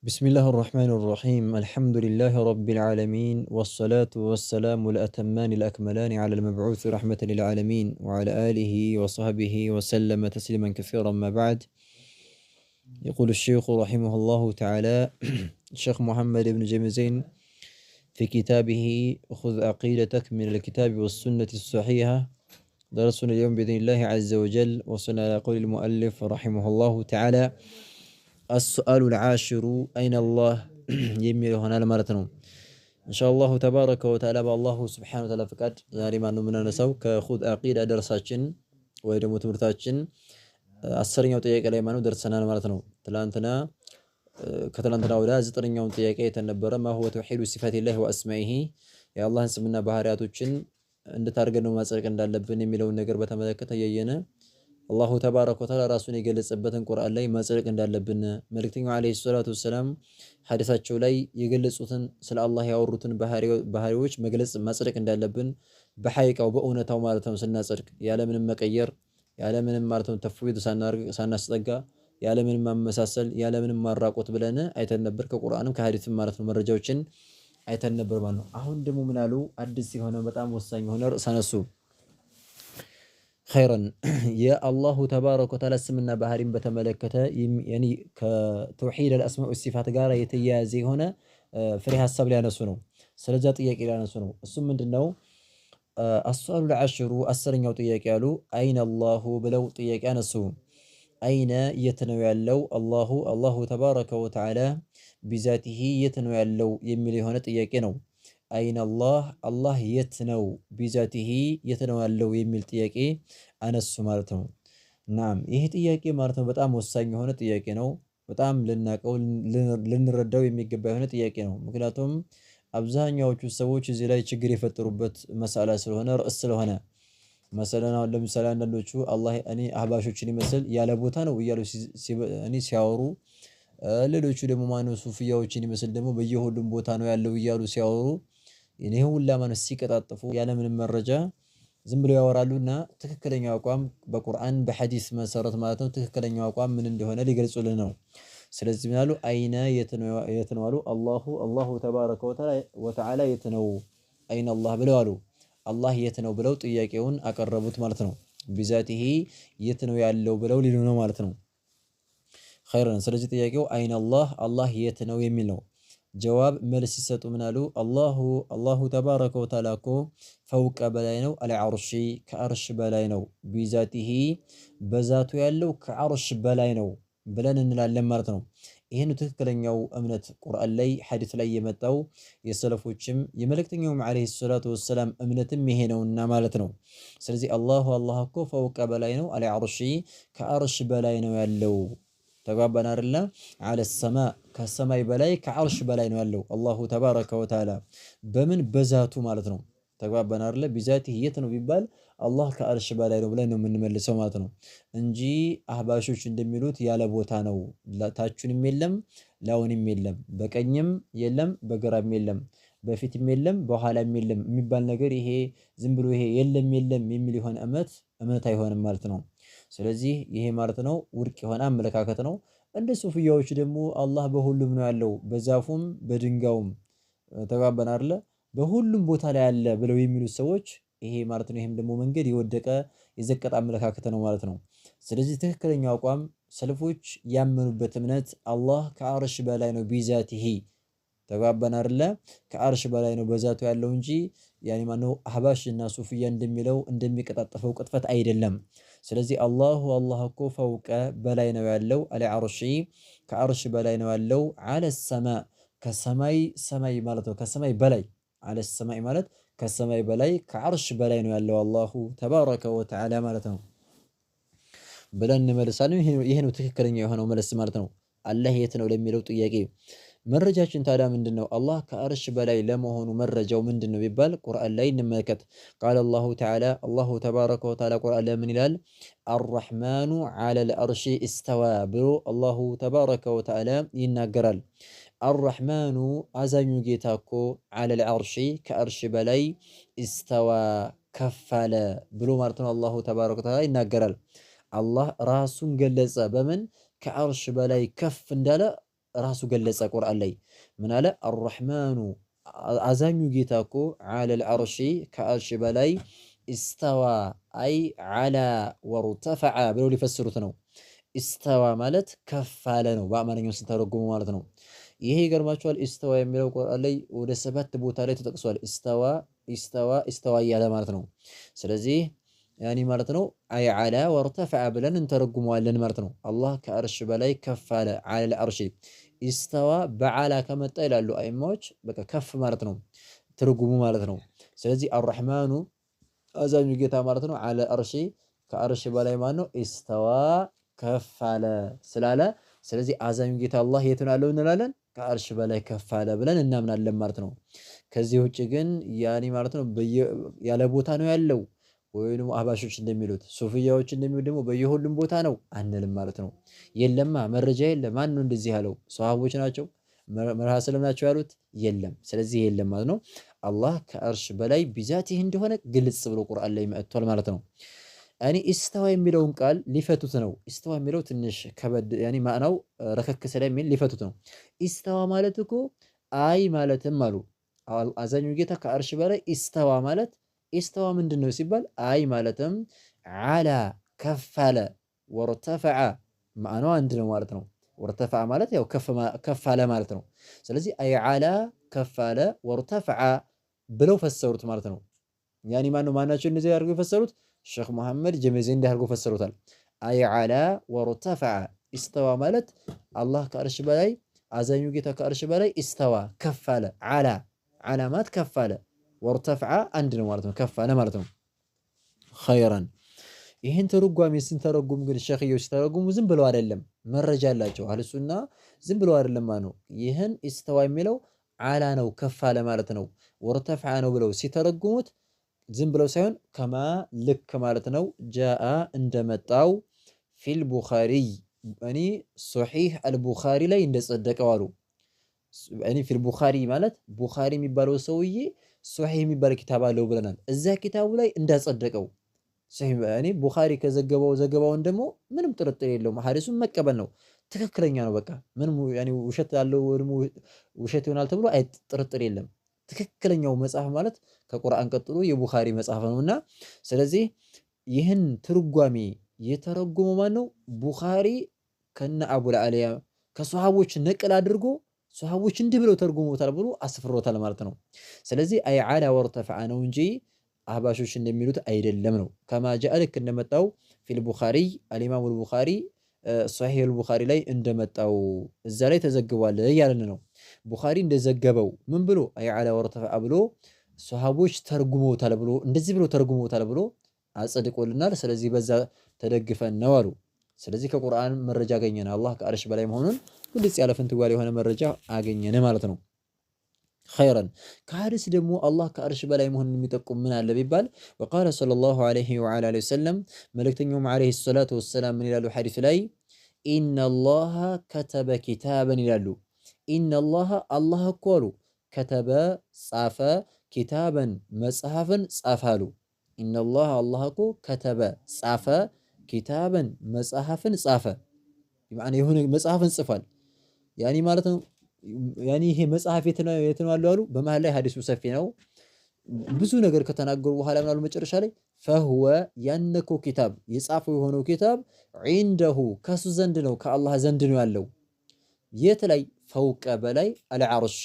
بسم الله الرحمن الرحيم الحمد لله رب العالمين والصلاة والسلام الأتمان الأكملان على المبعوث رحمة للعالمين وعلى آله وصحبه وسلم تسليما كثيرا ما بعد. يقول الشيخ رحمه الله تعالى الشيخ محمد بن جميزين في كتابه خذ عقيدتك من الكتاب والسنة الصحيحة. درسنا اليوم بإذن الله عز وجل وصلنا إلى قول المؤلف رحمه الله تعالى السؤال العاشر أين الله يميل هنا لمرتنا إن شاء الله تبارك وتعالى بالله سبحانه وتعالى فقد ዛሬ ማነው የምናነሳው ከኹድ አቂዳ ደርሳችን ወይ ደግሞ ትምህርታችን አስረኛው ጥያቄ ላይ ማነው ደርሰናል ማለት ነው። ትላንትና ከትላንትና ወዲያ ዘጠነኛውን ጥያቄ የተነበረ ما هو توحيد صفات الله واسمائه የአላህን ስምና ባህሪያቶችን እንዴት አድርገን ነው ማጽደቅ እንዳለብን የሚለውን ነገር በተመለከተ ያየነ አላሁ ተባረከ ወተዓላ ራሱን የገለጸበትን ቁርአን ላይ ማጽደቅ እንዳለብን መልእክተኛው አለይሂ ሰላቱ ወሰላም ሐዲሳቸው ላይ የገለጹትን ስለ አላህ ያወሩትን ባህሪዎች መግለጽ ማጽደቅ እንዳለብን በሐቂቃው በእውነታው ማለት ነው ስናጸድቅ ያለምንም መቀየር ያለምንም ማለት ነው ተፍዊድ ሳናስጠጋ ያለምንም ማመሳሰል ያለምንም ማራቆት ብለን አይተን ነበር። ከቁርአንም ከሐዲስም ማለት ነው መረጃዎችን አይተን ነበር ማለት ነው። አሁን ደግሞ ምን አሉ? አዲስ የሆነ በጣም ወሳኝ የሆነ ርዕስ አነሱ። ኸይረን የአላሁ ተባረከ ወተዓላ ስምና ባህሪን በተመለከተ ያኒ ከተውሂድ አልአስማእ ወሲፋት ጋር የተያያዘ የሆነ ፍሬ ሐሳብ ሊያነሱ ነው። ስለዛ ጥያቄ ሊያነሱ ነው። እሱም ምንድነው? አስዋሉ ለዐሽሩ አስረኛው ጥያቄ ያሉ አይነ አላሁ ብለው ጥያቄ አነሱ። አይነ የት ነው ያለው አላሁ ተባረከ ወተዓላ ቢዛቲሂ የት ነው ያለው የሚል የሆነ ጥያቄ ነው። አይነ አላህ የት ነው ቢዛቲሂ የት ነው ያለው የሚል ጥያቄ አነሱ ማለት ነው። ናም ይሄ ጥያቄ ማለት ነው በጣም ወሳኝ የሆነ ጥያቄ ነው። በጣም ልናቀው ልንረዳው የሚገባ የሆነ ጥያቄ ነው። ምክንያቱም አብዛኛዎቹ ሰዎች እዚህ ላይ ችግር የፈጠሩበት መሳላ ስለሆነ ርዕስ ስለሆነ መሰለን አሁን ለምሳሌ አንዳንዶቹ አላህ እኔ አህባሾችን ይመስል ያለ ቦታ ነው እያሉ እኔ ሲያወሩ፣ ሌሎቹ ደግሞ ማነው ሱፍያዎችን ይመስል ደግሞ በየሁሉም ቦታ ነው ያለው እያሉ ሲያወሩ እኔ ሁላ ማለት ሲቀጣጥፉ ያለምንም መረጃ ዝም ብለው ያወራሉና ትክክለኛው አቋም በቁርአን በሐዲስ መሰረት ማለት ነው ትክክለኛው አቋም ምን እንደሆነ ሊገልጹልን ነው። ስለዚህ ምን አሉ? አይነ የት ነው አሉ? አላሁ ተባረከ ወተዓላ የት ነው አይነ አላህ ብለው አሉ። አላህ የት ነው ብለው ጥያቄውን አቀረቡት ማለት ነው። ቢዛቲሂ የት ነው ያለው ብለው ሊሉ ነው ማለት ነው። ኸይረን ስለዚህ ጥያቄው አይነ አላህ የት ነው የሚል ነው። ጀዋብ መልስ ሲሰጡ ምን አሉ? አላሁ ተባረከ ወተዓላ እኮ ፈውቀ በላይ ነው፣ አልዐርሺ ከዐርሽ በላይ ነው፣ ቢዛቲሂ በዛቱ ያለው ከዐርሽ በላይ ነው ብለን እንላለን ማለት ነው። ይህን ትክክለኛው እምነት ቁርአን ላይ ሐዲስ ላይ የመጣው የሰለፎችም የመልእክተኛውም ዓለይሂ ሰላቱ ወሰላም እምነትም ይሄ ነውና ማለት ነው። ስለዚህ አላህ እኮ ፈውቀ በላይ ነው፣ አልዐርሺ ከዐርሽ በላይ ነው ያለው። ተግባባን አይደለ? አለ ሰማ ከሰማይ በላይ ከዐርሽ በላይ ነው ያለው አላሁ ተባረከ ወተዓላ በምን በዛቱ ማለት ነው። ተግባባን አይደለ? ቢዛቲሂ የት ነው ቢባል አላህ ከዐርሽ በላይ ነው ብለን ነው የምንመልሰው ማለት ነው እንጂ አህባሾች እንደሚሉት ያለ ቦታ ነው፣ ታቹንም የለም ላውንም የለም፣ በቀኝም የለም በግራም የለም፣ በፊትም የለም በኋላም የለም የሚባል ነገር ይሄ ዝም ብሎ ይሄ የለም የሚል የሆነ እምነት አይሆንም ማለት ነው። ስለዚህ ይሄ ማለት ነው ውድቅ የሆነ አመለካከት ነው። እንደ ሱፍያዎች ደግሞ አላህ በሁሉም ነው ያለው በዛፉም በድንጋዩም ተግባባን አይደለ? በሁሉም ቦታ ላይ አለ ብለው የሚሉት ሰዎች ይሄ ማለት ነው ይሄም ደግሞ መንገድ የወደቀ የዘቀጠ አመለካከት ነው ማለት ነው። ስለዚህ ትክክለኛው አቋም ሰለፎች ያመኑበት እምነት አላህ ከዐርሽ በላይ ነው ቢዛቲሂ ተግባባን አይደለ? ከዐርሽ በላይ ነው በዛቱ ያለው እንጂ ያኔ ማነው አህባሽ እና ሱፍያ እንደሚለው እንደሚቀጣጠፈው ቅጥፈት አይደለም። ስለዚህ አላህ እኮ ፈውቀ በላይ ነው ያለው፣ አልዐርሺ ከዐርሽ በላይ ነው ያለው፣ አለ ሰማ ከሰማይ ማለት ነው ከሰማይ በላይ አለ ሰማይ ማለት ከሰማይ በላይ ከዐርሽ በላይ ነው ያለው አላሁ ተባረከ ወተዓላ ማለት ነው ብለን እንመልሳለን። ይሄ ነው ትክክለኛ የሆነው መልስ ማለት ነው። አላህ የት ነው ለሚለው ጥያቄ መረጃችን ታዲያ ምንድነው? አላህ ከዐርሽ በላይ ለመሆኑ መረጃው ምንድነው ቢባል ቁርአን ላይ እንመልከት። ቃለ አላሁ ተባረከ ወተዓላ ቁርአን ላይ ምን ይላል? አርረሕማኑ ዐለል ዐርሺ እስተዋ ብሎ አላሁ ተባረከ ወተዓላ ይናገራል። አርረሕማኑ አዛኙ ጌታ እኮ ዐለል ዐርሺ ከዐርሽ በላይ እስተዋ ከፍ አለ ብሎ ማለት ነው አላሁ ተባረከ ወተዓላ ይናገራል። አላህ ራሱን ገለጸ በምን ከዐርሽ በላይ ከፍ እንዳለ ራሱ ገለጸ ቁርአን ላይ ምን አለ? አርረሕማኑ አዛኙ ጌታ እኮ ዐለል ዐርሺ ከዐርሽ በላይ ኢስተዋ አይ ዐላ ወርተፈዐ ብለው ሊፈስሩት ነው። ኢስተዋ ማለት ከፍ አለ ነው በአማርኛው ስንተረጉሙ ማለት ነው። ይሄ ይገርማችኋል። ኢስተዋ የሚለው ቁርአን ላይ ወደ 7 ቦታ ላይ ተጠቅሷል። ኢስተዋ ኢስተዋ ኢስተዋ እያለ ማለት ነው። ስለዚህ ያኒ ማለት ነው አይ ዐላ ወርተፈዐ ብለን እንተረጉመዋለን ማለት ነው። አላህ ከአርሽ በላይ ከፍ አለ። ዐለል ዐርሺ ኢስተዋ በዐላ ከመጣ ይላሉ አይማዎች በቃ ከፍ ማለት ነው ትርጉሙ ማለት ነው። ስለዚህ አርረሕማኑ አዛኙ ጌታ ማለት ነው ዐለል ዐርሺ ከአርሽ በላይ ማለት ነው ኢስተዋ ከፍ አለ ስላለ ስለዚህ አዛኙ ጌታ አላህ የት ነው ያለው እንላለን? ከአርሽ በላይ ከፍ አለ ብለን እናምናለን ማለት ነው። ከዚህ ውጭ ግን ያኒ ማለት ነው ያለ ቦታ ነው ያለው ወይንም አህባሾች እንደሚሉት ሱፍያዎች እንደሚሉት ደግሞ በየሁሉም ቦታ ነው አንልም ማለት ነው። የለማ መረጃ የለም። ማን ነው እንደዚህ ያለው? ሷሃቦች ናቸው መርሃ ሰለም ናቸው ያሉት? የለም። ስለዚህ የለም ማለት ነው። አላህ ከአርሽ በላይ ቢዛቲህ እንደሆነ ግልጽ ብሎ ቁርአን ላይ መጥቷል ማለት ነው። ያኒ ኢስተዋ የሚለውን ቃል ሊፈቱት ነው። ኢስተዋ የሚለው ትንሽ ከበድ ያኒ ማዕናው ረከክ ስለሚል ሊፈቱት ነው። ኢስተዋ ማለት እኮ አይ ማለትም አሉ አዛኙ ጌታ ከአርሽ በላይ ኢስተዋ ማለት ኢስተዋ ምንድን ነው ሲባል አይ ማለትም ዐላ ከፍ አለ፣ ወርተፈዐ ማዕናው አንድ ነው ማለት ነው። ወርተፈዐ ማለት ያው ከፍ አለ ማለት ነው። ስለዚህ አይ ዐላ ከፍ አለ፣ ወርተፈዐ ብለው ፈሰሩት ማለት ነው። ያኒ ማናቸው እነዚህ አድርገው የፈሰሩት ሼኽ መሐመድ ጀመዜ እንዲህ አድርገው ፈሰሩታል። አይ ዐላ ወርተፈዐ ኢስተዋ ማለት አላህ ከአርሽ በላይ አዛኙ ጌታ ከአርሽ በላይ ኢስተዋ ከፍ አለ። ዐላ ዐላማት ከፍ አለ፣ ወርተፈዐ አንድ ነው ማለት ነው። ከፍ አለ ማለት ነው። ኸይረን ይህን ትርጓሜ ስንተረጉም ግን ሼኽዮች ሲተረጉሙ ዝም ብለው አይደለም፣ መረጃ አላቸው። አህለሱና ዝም ብለው አይደለም ማለት ነው። ይህን ኢስተዋ የሚለው ዐላ ነው ከፍ አለ ማለት ነው። ወርተፈዐ ነው ብለው ሲተረጉሙት ዝም ብለው ሳይሆን ከማ ልክ ማለት ነው። ጃአ እንደመጣው ፊል ቡኻሪ እኔ ሶሒህ አልቡኻሪ ላይ እንደጸደቀው አሉ። እኔ ፊል ቡኻሪ ማለት ቡኻሪ የሚባለው ሰውዬ ሶሒህ የሚባል ኪታብ አለው ብለናል። እዛ ኪታቡ ላይ እንዳጸደቀው እኔ ቡኻሪ ከዘገበው ዘገባውን ደግሞ ምንም ጥርጥር የለውም ሐዲሱን መቀበል ነው። ትክክለኛ ነው። በቃ ምንም ያኔ ውሸት ያለው ወይም ውሸት ይሆናል ተብሎ አይ ጥርጥር የለም። ትክክለኛው መጽሐፍ ማለት ከቁርአን ቀጥሎ የቡኻሪ መጽሐፍ ነውና ስለዚህ ይህን ትርጓሜ የተረጎመው ማን ነው? ቡኻሪ ከነ አቡል አሊያ ከሷሃቦች ነቅል አድርጎ ሷሃቦች እንዲህ ብለው ተርጉሞታል ብሎ አስፍሮታል ማለት ነው። ስለዚህ አይ ዐላ ወርተፈዐ ነው እንጂ አህባሾች እንደሚሉት አይደለም ነው። ከማ ጃአ ልክ እንደመጣው ፊል ቡኻሪ አልኢማሙ አልቡኻሪ ሶሒህ አልቡኻሪ ላይ እንደመጣው እዛ ላይ ተዘግቧል እያልን ነው። ቡኻሪ እንደዘገበው ምን ብሎ አይ ዐላ ወርተፈዐ ብሎ ሷሃቦች ተርጉመውታል ብሎ እንደዚህ ብሎ ተርጉመውታል ብሎ አጽድቆልናል። ስለዚህ በዛ ተደግፈን ነው አሉ። ስለዚህ ከቁርአን መረጃ አገኘን አላህ ከአርሽ በላይ መሆኑን ግልጽ ያለ ፍንትዋል የሆነ መረጃ አገኘን ማለት ነው። ኸይረን ከሐዲስ ደግሞ አላህ ከአርሽ በላይ መሆኑን የሚጠቁም ምን አለ ቢባል ወቃለ ሰለላሁ ዐለይሂ ወዐላ አሊሂ ወሰለም መልእክተኛውም ዐለይሂ ሰላቱ ወሰላም ምን ይላሉ ሐዲስ ላይ ኢነላሃ ከተበ ኪታበን ይላሉ። ኢነላሃ አላህ እኮ አሉ ከተበ ጻፈ ኪታበን መጽሐፍን ጻፈ አሉ። ኢነላሃ አላህ እኮ ከተበ ጻፈ ኪታበን መጽሐፍን ጻፈ ያኒ የሆነ መጽሐፍን ጽፏል ያኒ ማለት ነው። ያኒ ይሄ መጽሐፍ የት ነው አሉ። በመሃል ላይ ሐዲሱ ሰፊ ነው። ብዙ ነገር ከተናገሩ በኋላ ምን አሉ መጨረሻ ላይ ፈሁወ ያነኮ ኪታብ የጻፈው የሆነው ኪታብ ዒንደሁ ከሱ ዘንድ ነው ከአላህ ዘንድ ነው ያለው። የት ላይ? ፈውቀ በላይ አልዓርሺ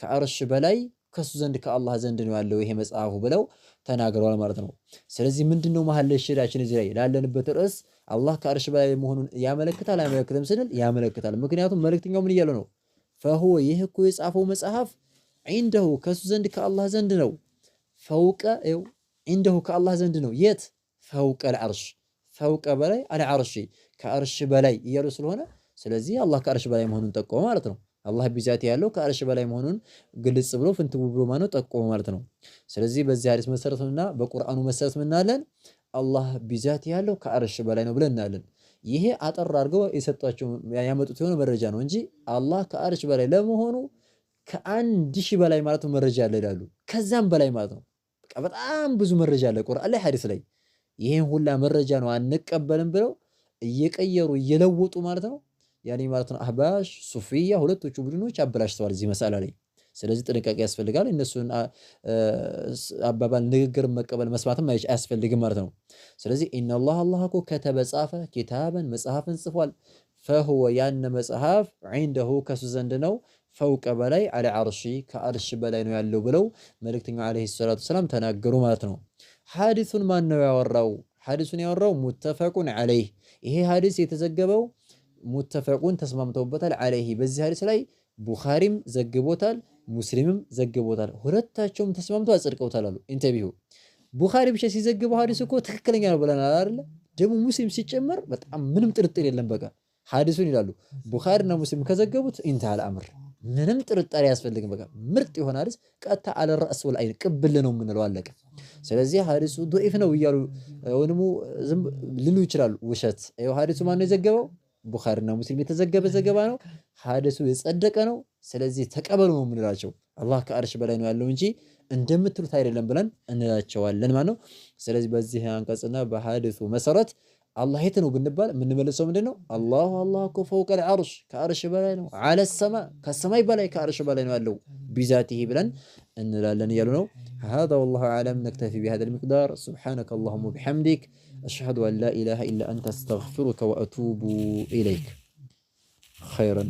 ከአርሽ በላይ ከሱ ዘንድ ከአላህ ዘንድ ነው ያለው ይሄ መጽሐፉ ብለው ተናግረዋል ማለት ነው። ስለዚህ ምንድነው መሃል ላይ ሸሪዓችን እዚህ ላይ ላለንበት ርዕስ አላህ ከአርሽ በላይ መሆኑን ያመለክታል አያመለክትም ስንል ያመለክታል። ምክንያቱም መልእክተኛው ምን እያሉ ነው? ፈሁወ ይህ እኮ የጻፈው መጽሐፍ ዒንደሁ ከሱ ዘንድ ከአላህ ዘንድ ነው። ፈውቀ ዒንደሁ ከአላህ ዘንድ ነው። የት? ፈውቀ አልዓርሽ ፈውቀ በላይ አልዓርሺ ከአርሽ በላይ እያሉ ስለሆነ ስለዚህ አላህ ከአርሽ በላይ መሆኑን ጠቆመ ማለት ነው። አላህ ቢዛቲ ያለው ከአርሽ በላይ መሆኑን ግልጽ ብሎ ፍንትው ብሎ ማነው ጠቆመ ማለት ነው። ስለዚህ በዚህ ሐዲስ መሰረትና በቁርአኑ መሰረት ምናለን አላህ ቢዛቲ ያለው ከአርሽ በላይ ነው ብለን እናለን። ይሄ አጠር አድርገው የሰጧቸው ያመጡት የሆነ መረጃ ነው እንጂ አላህ ከአርሽ በላይ ለመሆኑ ከ1000 በላይ ማለት ነው መረጃ አለ ይላሉ። ከዛም በላይ ማለት ነው። በቃ በጣም ብዙ መረጃ አለ ቁርአን ላይ ሐዲስ ላይ። ይሄን ሁላ መረጃ ነው አንቀበልም ብለው እየቀየሩ እየለወጡ ማለት ነው ያኔ ማለት ነው አህባሽ ሱፊያ ሁለቶቹ ቡድኖች አበላሽተዋል እዚህ መሳላ ላይ። ስለዚህ ጥንቃቄ ያስፈልጋል። እነሱን አባባል ንግግር መቀበል መስማትም አያስፈልግም ማለት ነው። ስለዚህ ኢነላህ አላህ እኮ ከተበ ጻፈ ኪታበን መጽሐፍን ጽፏል። ፈሁወ ያነ መጽሐፍ ዒንደሁ ከሱ ዘንድ ነው ፈውቀ በላይ አለ ዓርሺ ከዓርሽ በላይ ነው ያለው ብለው መልእክተኛው ዓለይሂ ሰላቱ ወሰላም ተናገሩ ማለት ነው። ሐዲሱን ማን ነው ያወራው? ሐዲሱን ያወራው ሙተፈቁን ዐለይህ። ይሄ ሐዲስ የተዘገበው ሙተፈቁን ተስማምተውበታል ዐለይህ በዚህ ሐዲስ ላይ ቡኻሪም ዘግቦታል፣ ሙስሊምም ዘግቦታል። ሁለታቸውም ተስማምተው አጽድቀውታል አሉ። ኢንተቢሁ ቡኻሪ ብቻ ሲዘግበው ሐዲሱ እኮ ትክክለኛ ነው ብለናል አይደለ? ደግሞ ሙስሊም ሲጨመር በጣም ምንም ጥርጥር የለም። በቃ ሐዲሱን ይላሉ ቡኻሪና ሙስሊም ከዘገቡት ኢንተሃል አምር ምንም ጥርጣሬ አያስፈልግም። በቃ ምርጥ የሆነ ሐዲስ ቀጥታ አለ ራስ ወል አይን ቅብል ነው የምንለው አለቀ። ስለዚህ ሐዲሱ ضعيف ነው እያሉ ወንሙ ዝም ሊሉ ይችላሉ። ውሸት ይኸው ሐዲሱ ማን ነው የዘገበው? ቡኻሪና ሙስሊም የተዘገበ ዘገባ ነው። ሐዲሱ የጸደቀ ነው። ስለዚህ ተቀበሉ ነው የምንላቸው። አላህ ከአርሽ በላይ ነው ያለው እንጂ እንደምትሉት አይደለም ብለን እንላቸዋለን ማለት ነው። ስለዚህ በዚህ አንቀጽና በሐዲሱ መሰረት አላህ የት ነው ብንባል የምንመልሰው ምንድነው? አላህ እኮ ፈውቀል ዓርሽ ከአርሽ በላይ ነው። ዐለ ሰማ ከሰማይ በላይ ከአርሽ በላይ ነው ያለው ቢዛቲሂ ብለን እንላለን እያሉ ነው። هذا والله أعلم نكتفي بهذا المقدار سبحانك اللهم وبحمدك أشهد أن لا إله إلا أنت أستغفرك وأتوب إليك خيرا.